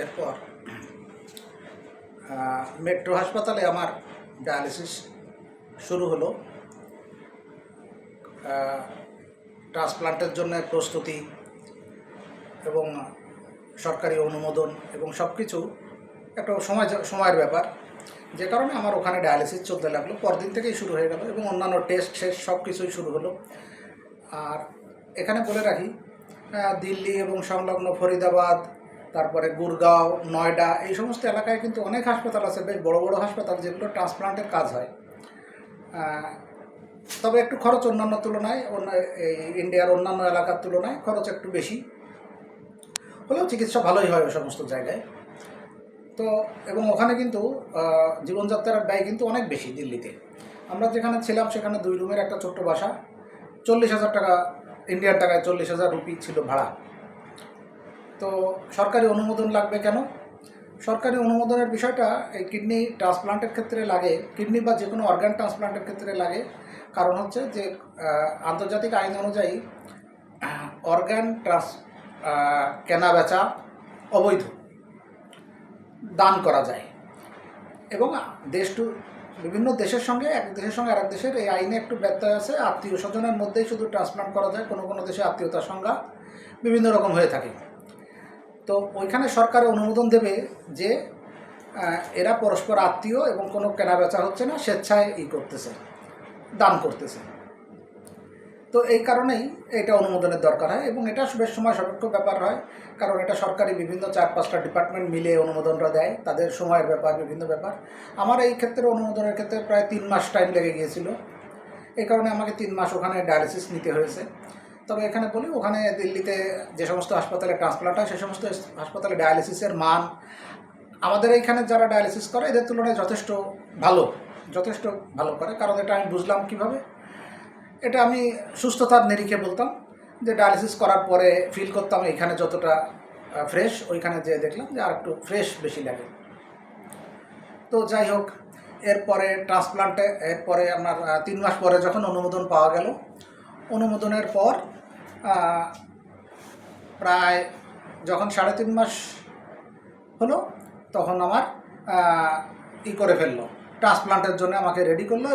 এরপর মেট্রো হাসপাতালে আমার ডায়ালিসিস শুরু হলো। ট্রান্সপ্লান্টের জন্য প্রস্তুতি এবং সরকারি অনুমোদন এবং সব কিছু একটা সময়ের ব্যাপার, যে কারণে আমার ওখানে ডায়ালিসিস চলতে লাগলো। পরদিন থেকেই শুরু হয়ে গেল এবং অন্যান্য টেস্ট শেষ সব কিছুই শুরু হলো। আর এখানে বলে রাখি, দিল্লি এবং সংলগ্ন ফরিদাবাদ, তারপরে গুরগাঁও, নয়ডা, এই সমস্ত এলাকায় কিন্তু অনেক হাসপাতাল আছে, বেশ বড় বড় হাসপাতাল, যেগুলো ট্রান্সপ্লান্টের কাজ হয়। তবে একটু খরচ অন্যান্য তুলনায়, এই ইন্ডিয়ার অন্যান্য এলাকার তুলনায় খরচ একটু বেশি হলেও চিকিৎসা ভালোই হয় ওই সমস্ত জায়গায়। তো এবং ওখানে কিন্তু জীবনযাত্রার ব্যয় কিন্তু অনেক বেশি। দিল্লিতে আমরা যেখানে ছিলাম সেখানে 2 রুমের একটা ছোট্ট বাসা, 40,000 টাকা, ইন্ডিয়ান টাকায় 40,000 রুপি ছিল ভাড়া। তো সরকারি অনুমোদন লাগবে কেন? সরকারি অনুমোদনের বিষয়টা এই কিডনি ট্রান্সপ্লান্টের ক্ষেত্রে লাগে, কিডনি বা যে কোনো অর্গান ট্রান্সপ্লান্টের ক্ষেত্রে লাগে। কারণ হচ্ছে যে আন্তর্জাতিক আইন অনুযায়ী অর্গান কেনা বেচা অবৈধ, দান করা যায়। এবং বিভিন্ন দেশের সঙ্গে, এক দেশের সঙ্গে আরেক দেশের এই আইনে একটু ব্যত্যয় আছে। আত্মীয় স্বজনের মধ্যেই শুধু ট্রান্সপ্লান্ট করা যায়, কোনো কোনো দেশে আত্মীয়তার সংজ্ঞা বিভিন্ন রকম হয়ে থাকে। তো ওইখানে সরকার অনুমোদন দেবে যে এরা পরস্পর আত্মীয় এবং কোনো কেনাবেচা হচ্ছে না, স্বেচ্ছায় করতেছে, দান করতেছে। তো এই কারণেই এটা অনুমোদনের দরকার হয় এবং এটা বেশ সময় সাপেক্ষ ব্যাপার হয়, কারণ এটা সরকারি বিভিন্ন 4-5টা ডিপার্টমেন্ট মিলে অনুমোদনটা দেয়, তাদের সময়ের ব্যাপার, বিভিন্ন ব্যাপার। আমার এই ক্ষেত্রে অনুমোদনের ক্ষেত্রে প্রায় 3 মাস টাইম লেগে গিয়েছিল। এই কারণে আমাকে 3 মাস ওখানে ডায়ালিসিস নিতে হয়েছে। তবে এখানে বলি, ওখানে দিল্লিতে যে সমস্ত হাসপাতালে ট্রান্সপ্লান্ট হয়, সে সমস্ত হাসপাতালে ডায়ালিসিসের মান আমাদের এইখানে যারা ডায়ালিসিস করে এদের তুলনায় যথেষ্ট ভালো করে। কারণ এটা আমি বুঝলাম কীভাবে, এটা আমি সুস্থতার নিরিখে বলতাম যে ডায়ালিসিস করার পরে ফিল করতাম এইখানে যতটা ফ্রেশ, ওইখানে যেয়ে দেখলাম যে আর একটু ফ্রেশ বেশি লাগে। তো যাই হোক, এরপরে এরপরে আমার 3 মাস পরে যখন অনুমোদন পাওয়া গেল, অনুমোদনের পর প্রায় যখন 3.5 মাস হলো, তখন আমার করে ফেললো, ট্রান্সপ্লান্টের জন্য আমাকে রেডি করলো।